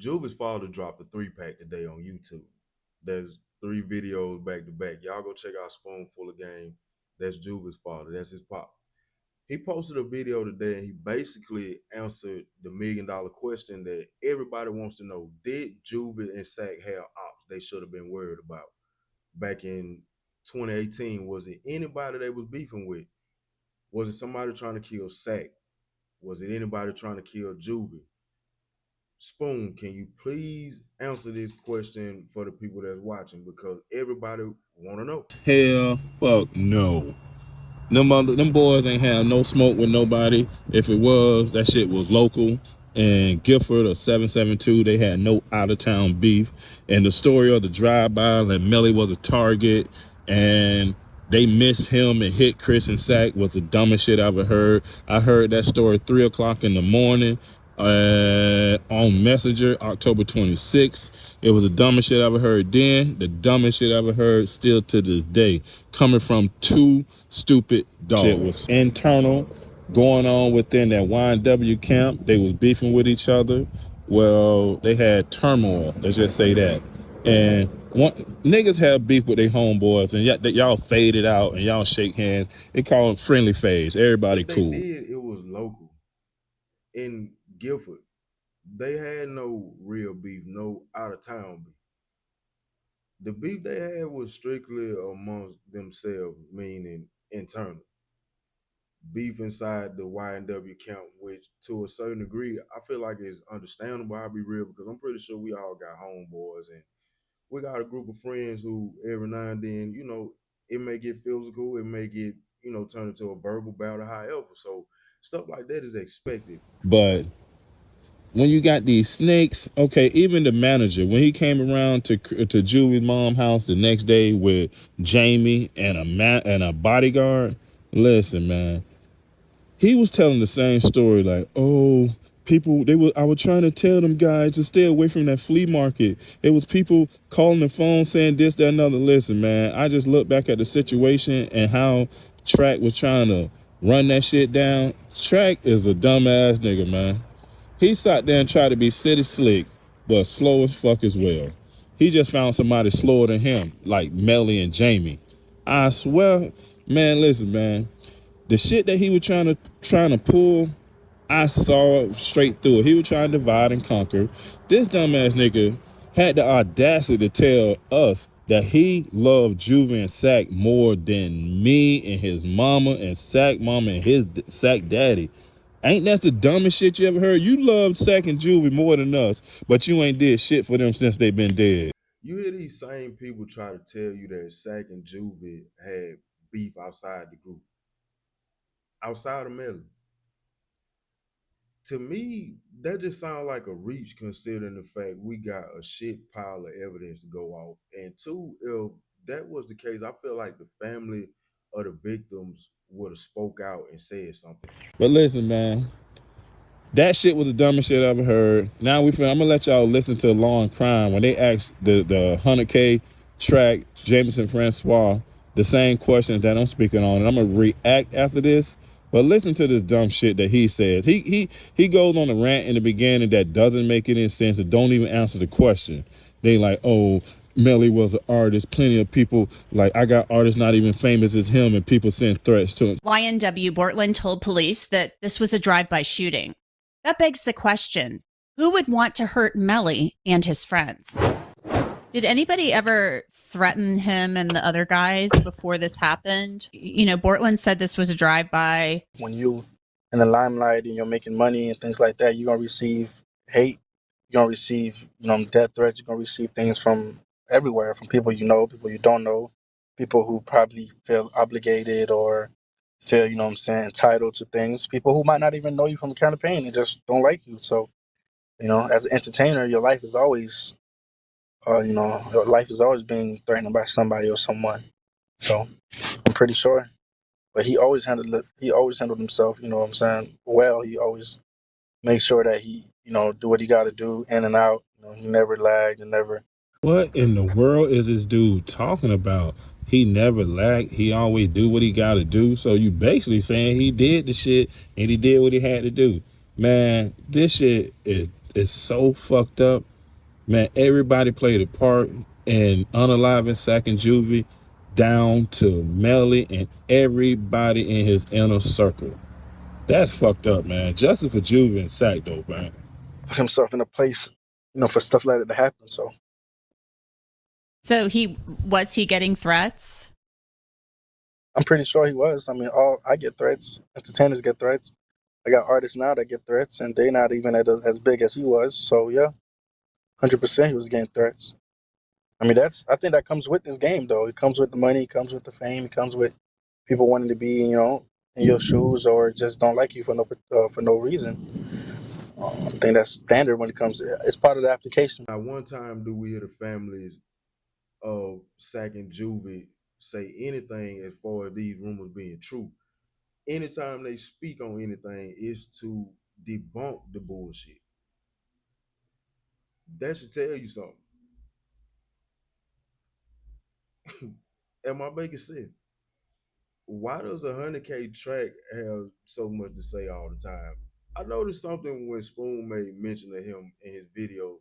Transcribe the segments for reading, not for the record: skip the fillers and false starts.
Juvy's father dropped a 3-pack today on YouTube. There's 3 videos back to back. Y'all go check out Spoonful of Game. That's Juvy's father. That's his pop. He posted a video today and he basically answered the $1 million question that everybody wants to know. Did Juvy and Sack have ops they should have been worried about back in 2018? Was it anybody they was beefing with? Was it somebody trying to kill Sack? Was it anybody trying to kill Juvy? Spoon, can you please answer this question for the people that's watching? Because everybody want to know. Hell, fuck no. Them boys ain't have no smoke with nobody. If it was, that shit was local. And Gifford or 772, they had no out-of-town beef. And the story of the drive-by that Melly was a target and they missed him and hit Chris and Sack was the dumbest shit I ever heard. I heard that story 3 o'clock in the morning on Messenger, October 26th. It was the dumbest shit I ever heard then, the dumbest shit I ever heard still to this day, coming from 2 stupid dogs. Shit was internal, going on within that YNW camp. They was beefing with each other. Well, they had turmoil, let's just say that. And niggas have beef with their homeboys, and y'all fade it out and y'all shake hands. They call it friendly phase. Everybody cool. It was local. In Guilford, they had no real beef, no out of town beef. The beef they had was strictly amongst themselves, meaning internal. Beef inside the YNW camp, which to a certain degree, I feel like is understandable. I'll be real because I'm pretty sure we all got homeboys and we got a group of friends who every now and then, it may get physical, it may get, turn into a verbal battle, however. So stuff like that is expected. But when you got these snakes, okay, even the manager, when he came around to Juvy's mom house the next day with Jamie and a bodyguard, listen, man, he was telling the same story like, oh, I was trying to tell them guys to stay away from that flea market. It was people calling the phone saying this, that, another. Listen, man, I just look back at the situation and how Track was trying to run that shit down. Track is a dumbass nigga, man. He sat there and tried to be city slick, but slow as fuck as well. He just found somebody slower than him, like Melly and Jamie. I swear, man, listen, man. The shit that he was trying to pull, I saw it straight through it. He was trying to divide and conquer. This dumbass nigga had the audacity to tell us that he loved Juvy and Sack more than me and his mama and Sack mama and his Sack daddy. Ain't that the dumbest shit you ever heard? You loved Sack and Juvy more than us, but you ain't did shit for them since they been dead. You hear these same people try to tell you that Sack and Juvy had beef outside the group, outside of Melly. To me, that just sounds like a reach considering the fact we got a shit pile of evidence to go off. And two, if that was the case, I feel like the family of the victims would have spoke out and said something. But listen, man, that shit was the dumbest shit I ever heard. Now I'm gonna let y'all listen to Law and Crime when they asked the 100K Track Jameson Francois the same questions that I'm speaking on, and I'm gonna react after this. But listen to this dumb shit that he says. He goes on a rant in the beginning that doesn't make any sense and don't even answer the question. They like, oh, Melly was an artist. Plenty of people, like, I got artists not even famous as him, and people send threats to him. YNW Portland told police that this was a drive-by shooting. That begs the question, who would want to hurt Melly and his friends? Did anybody ever threaten him and the other guys before this happened? Portland said this was a drive-by. When you in the limelight and you're making money and things like that, you're going to receive hate. You're going to receive, death threats. You're going to receive things from everywhere, from people you know, people you don't know, people who probably feel obligated or feel, entitled to things, people who might not even know you from the campaign and just don't like you. So, as an entertainer, your life is always, your life is always being threatened by somebody or someone. So I'm pretty sure. But he always handled himself, well. He always makes sure that he, do what he got to do in and out. He never lagged and never. What in the world is this dude talking about? He never lacked. He always do what he got to do. So you basically saying he did the shit and he did what he had to do. Man, this shit is so fucked up. Man, everybody played a part in unaliving Sack and Juvie, down to Melly and everybody in his inner circle. That's fucked up, man. Justice for Juvie and Sack, though, man. Put himself in a place, for stuff like that to happen. So So he getting threats? I'm pretty sure he was. I mean, all I get threats. Entertainers get threats. I got artists now that get threats, and they're not even as big as he was. So yeah, 100% he was getting threats. I mean, I think that comes with this game, though. It comes with the money, it comes with the fame, it comes with people wanting to be, in your shoes or just don't like you for no reason. I think that's standard when it comes. It's part of the application. Not one time do we hear the families of Sack and Juvie say anything as far as these rumors being true. Anytime they speak on anything, is to debunk the bullshit. That should tell you something. Am I making sense? Why does a 100K track have so much to say all the time? I noticed something when Spoon made mention of him in his video.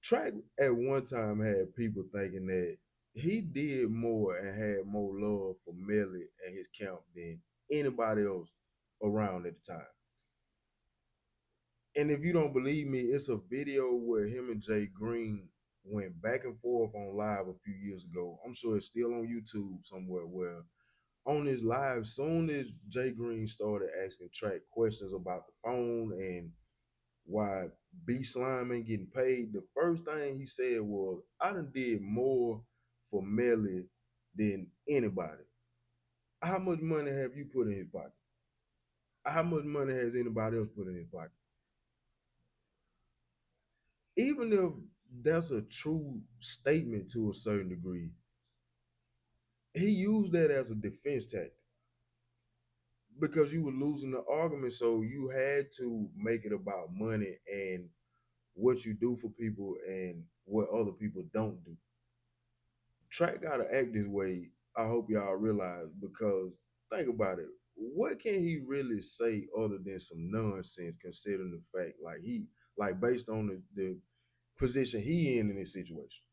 Track at one time had people thinking that he did more and had more love for Melly and his camp than anybody else around at the time. And if you don't believe me, it's a video where him and Jay Green went back and forth on live a few years ago. I'm sure it's still on YouTube somewhere where on his live, soon as Jay Green started asking Track questions about the phone and why B Slime ain't getting paid, the first thing he said was, I done did more for Melly than anybody. How much money have you put in his pocket? How much money has anybody else put in his pocket? Even if that's a true statement to a certain degree, he used that as a defense tactic because you were losing the argument. So you had to make it about money and what you do for people and what other people don't do. Track gotta act this way. I hope y'all realize because think about it. What can he really say other than some nonsense considering the fact like based on the position he in this situation?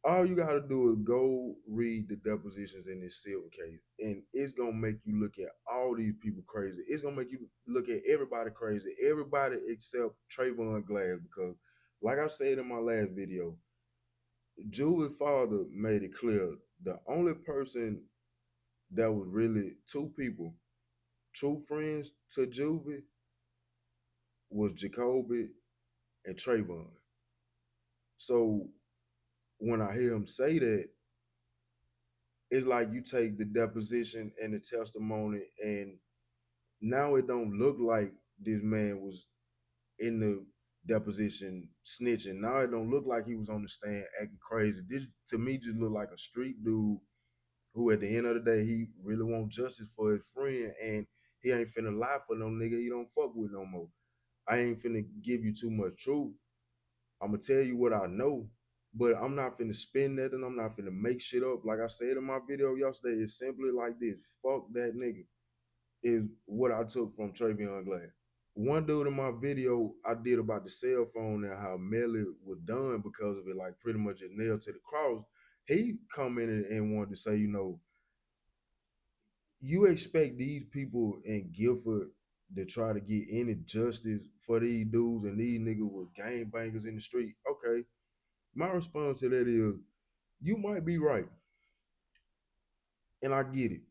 All you gotta do is go read the depositions in this Silver case, and it's gonna make you look at all these people crazy. It's gonna make you look at everybody crazy, everybody except Trayvon Glass, because like I said in my last video, Juvie's father made it clear the only person that was really two people, true friends to Juvie, was Jacoby and Trayvon. So when I hear him say that, it's like you take the deposition and the testimony, and now it don't look like this man was in the deposition snitching. Now it don't look like he was on the stand acting crazy. This to me just look like a street dude who at the end of the day he really want justice for his friend, and he ain't finna lie for no nigga he don't fuck with no more. I ain't finna give you too much truth. I'm gonna tell you what I know, but I'm not finna spin nothing. I'm not finna make shit up. Like I said in my video yesterday, it's simply like this. Fuck that nigga is what I took from Travion Glass. One dude in my video I did about the cell phone and how Melly was done because of it, like pretty much a nail to the cross. He commented and wanted to say, you expect these people in Guilford to try to get any justice for these dudes and these niggas with gang bangers in the street. Okay. My response to that is you might be right. And I get it.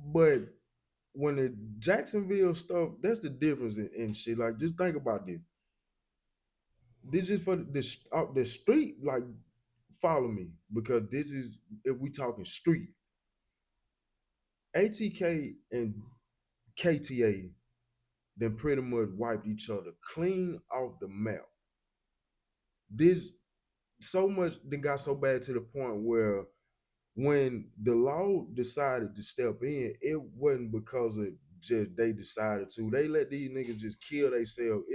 But when the Jacksonville stuff, that's the difference in shit. Like, just think about this. This is for the street, like, follow me. Because this is, if we talking street, ATK and KTA then pretty much wiped each other clean off the map. This so much then got so bad to the point where when the law decided to step in, it wasn't because of just they decided to. They let these niggas just kill themselves.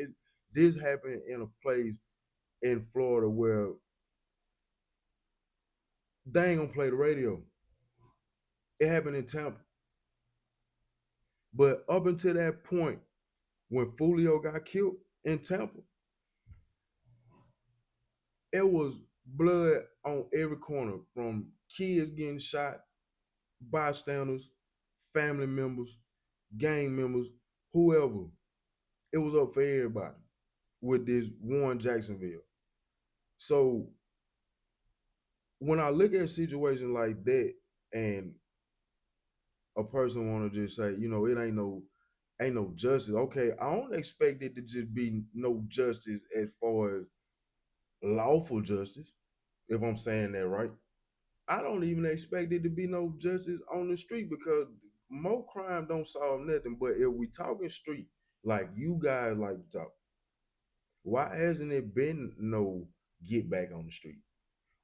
This happened in a place in Florida where they ain't gonna play the radio. It happened in Tampa. But up until that point, When Fulio got killed in Tampa, it was blood on every corner from kids getting shot, bystanders, family members, gang members, whoever. It was up for everybody with this Warren Jacksonville. So when I look at a situation like that and a person want to just say, it ain't no justice. Okay, I don't expect it to just be no justice as far as lawful justice, if I'm saying that right. I don't even expect it to be no justice on the street because more crime don't solve nothing. But if we talking street, like you guys like to talk, why hasn't it been no get back on the street?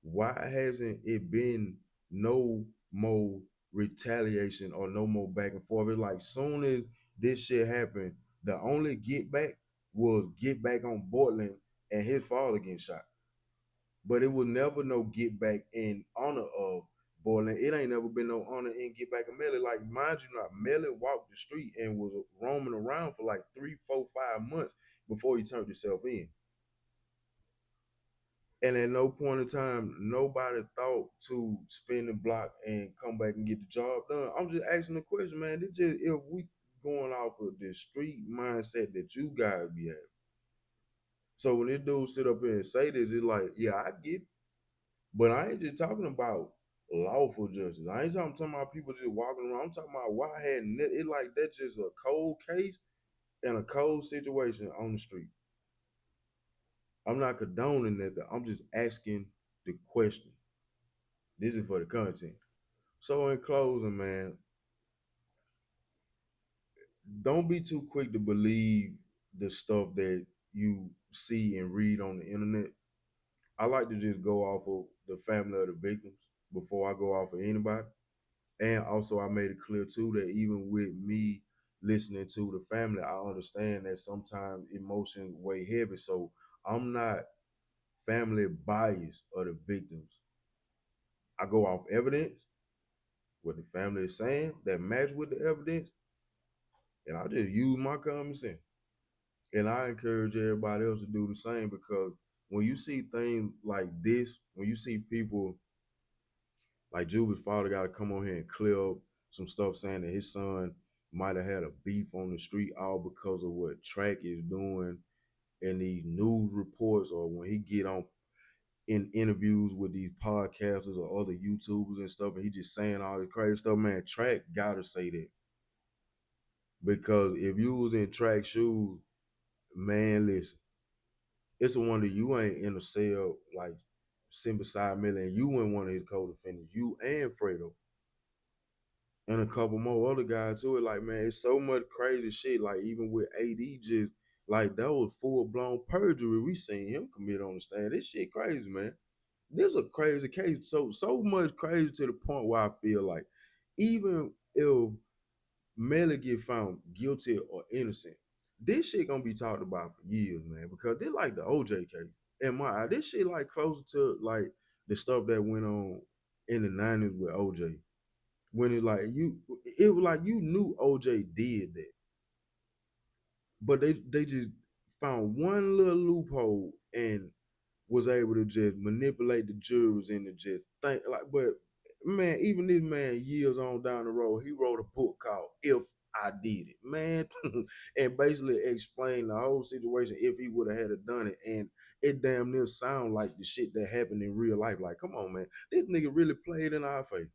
Why hasn't it been no more retaliation or no more back and forth? It's like soon as this shit happened, the only get back was get back on Portland and his father getting shot. But it was never no get back in honor of Portland. It ain't never been no honor in get back of Melly. Like, mind you not, Melly walked the street and was roaming around for like 3, 4, 5 months before he turned himself in. And at no point in time, nobody thought to spin the block and come back and get the job done. I'm just asking the question, man. It just if we going off of the street mindset that you guys be having. So when this dude sit up here and say this, it's like, yeah, I get it. But I ain't just talking about lawful justice. I ain't talking about people just walking around. I'm talking about why hadn't it like that's just a cold case and a cold situation on the street. I'm not condoning that. I'm just asking the question. This is for the content. So in closing, man, don't be too quick to believe the stuff that you see and read on the internet. I like to just go off of the family of the victims before I go off of anybody. And also I made it clear too that even with me listening to the family, I understand that sometimes emotions weigh heavy. So I'm not family biased of the victims. I go off evidence, what the family is saying that match with the evidence, and I just use my common sense. And I encourage everybody else to do the same because when you see things like this, when you see people like Juvy's father got to come on here and clear up some stuff saying that his son might have had a beef on the street all because of what Track is doing in these news reports or when he get on in interviews with these podcasters or other YouTubers and stuff and he just saying all this crazy stuff, man, Track gotta say that. Because if you was in Track shoes, man, listen, it's a wonder you ain't in a cell like sitting beside Millie and you in one of his co-defendants, you and Fredo. And a couple more other guys too. It like, man, it's so much crazy shit. Like even with AD just like that was full blown perjury we seen him commit on the stand. This shit crazy, man. This a crazy case. So much crazy to the point where I feel like even if Melly get found guilty or innocent, this shit gonna be talked about for years, man. Because they like the OJ case. In my eye, this shit like closer to like the stuff that went on in the 90s with OJ. When it was like you knew OJ did that, but they just found one little loophole and was able to just manipulate the jurors into just think like. But man, even this man years on down the road, he wrote a book called "If I Did It," man, and basically explained the whole situation if he would have had it done it, and it damn near sound like the shit that happened in real life. Like, come on, man, this nigga really played in our face.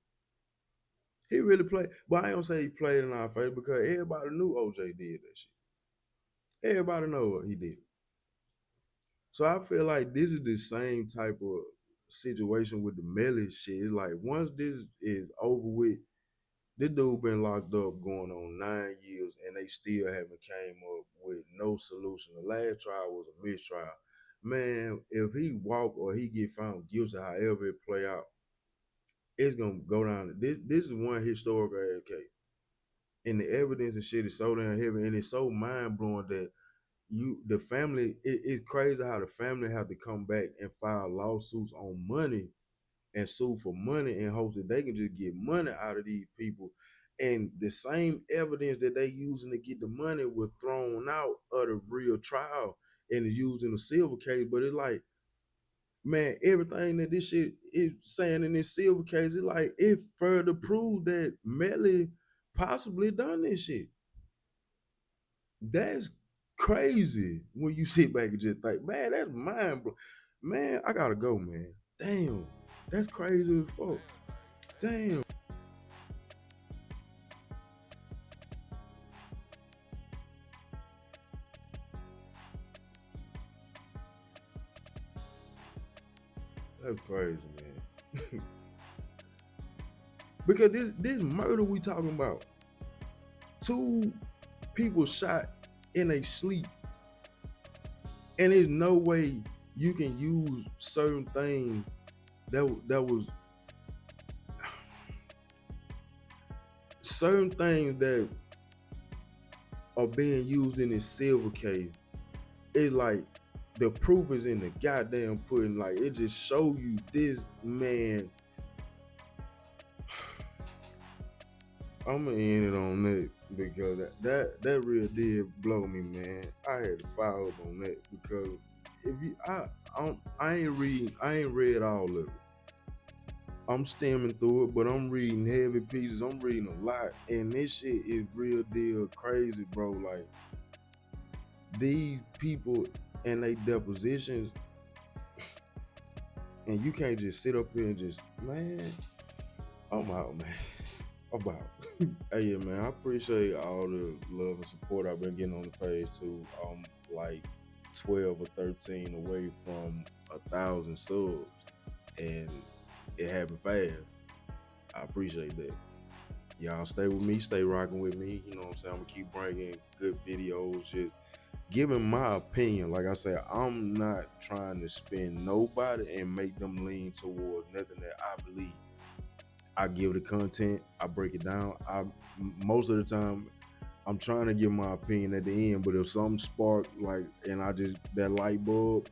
He really played, but I don't say he played in our face because everybody knew OJ did that shit. Everybody know what he did. So I feel like this is the same type of situation with the Melly shit. It's like once this is over with, this dude been locked up going on 9 years and they still haven't came up with no solution. The last trial was a mistrial. Man, if he walk or he get found guilty, however it play out, it's gonna go down. This is one historical ass case. And the evidence and shit is so damn heavy and it's so mind blowing that the family it's crazy how the family have to come back and file lawsuits on money and sue for money in hopes that they can just get money out of these people And the same evidence that they using to get the money was thrown out of the real trial and is used in a civil case. But it's like, man, everything that this shit is saying in this silver case, it like it further proved that Melly possibly done this shit. That's crazy when you sit back and just think, man, that's mind bro. Man, I gotta go, man. Damn, that's crazy as fuck. Damn. That's crazy, man. Because this murder we talking about, 2 people shot in a sleep, and there's no way you can use certain things that was certain things that are being used in this silver case. It's like the proof is in the goddamn pudding. Like, it just show you this man. I'm gonna end it on that because that really did blow me, man. I had to follow up on that because if you I ain't read all of it. I'm stemming through it, but I'm reading heavy pieces. I'm reading a lot, and this shit is real deal crazy, bro. Like, these people and they depositions, and you can't just sit up here and just, man, I'm out, man. I'm out. Hey, yeah, man, I appreciate all the love and support I've been getting on the page too. I'm like 12 or 13 away from 1,000 subs, and it happened fast. I appreciate that. Y'all stay with me, stay rocking with me. You know what I'm saying? I'm gonna keep bringing good videos, just giving my opinion. Like I said, I'm not trying to spin nobody and make them lean towards nothing that I believe. I give the content, I break it down. Most of the time I'm trying to give my opinion at the end, but if something spark like, and I just that light bulb,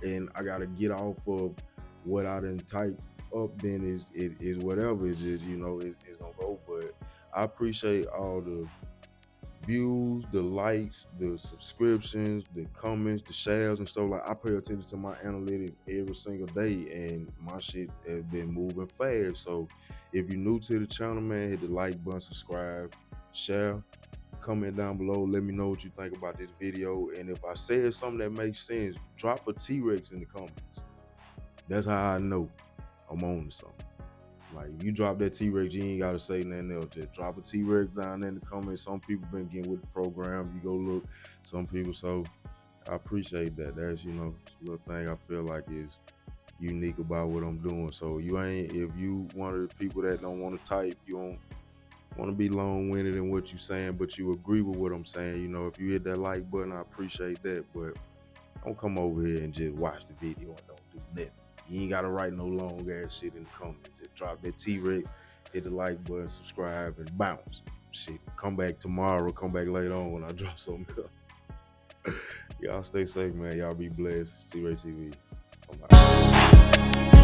and I gotta get off of what I done type up, then it is whatever. It's just, you know, it's gonna go. But I appreciate all the views, the likes, the subscriptions, the comments, the shares and stuff. Like, I pay attention to my analytics every single day, and my shit has been moving fast. So if you're new to the channel, man, hit the like button, subscribe, share, comment down below. Let me know what you think about this video, and if I said something that makes sense, drop a T-Rex in the comments. That's how I know I'm on to something. Like, if you drop that T-Rex, you ain't gotta say nothing else. Just drop a T-Rex down in the comments. Some people been getting with the program. You go look, some people. So I appreciate that. That's, you know, a little thing I feel like is unique about what I'm doing. So if you one of the people that don't want to type, you don't want to be long-winded in what you're saying, but you agree with what I'm saying, you know, if you hit that like button, I appreciate that. But don't come over here and just watch the video and don't do nothing. You ain't gotta write no long ass shit in the comments. Just drop that T-Rex, hit the like button, subscribe, and bounce. Shit, come back tomorrow, come back later on when I drop something else. Y'all stay safe, man. Y'all be blessed. T-RaeTv. I'm out.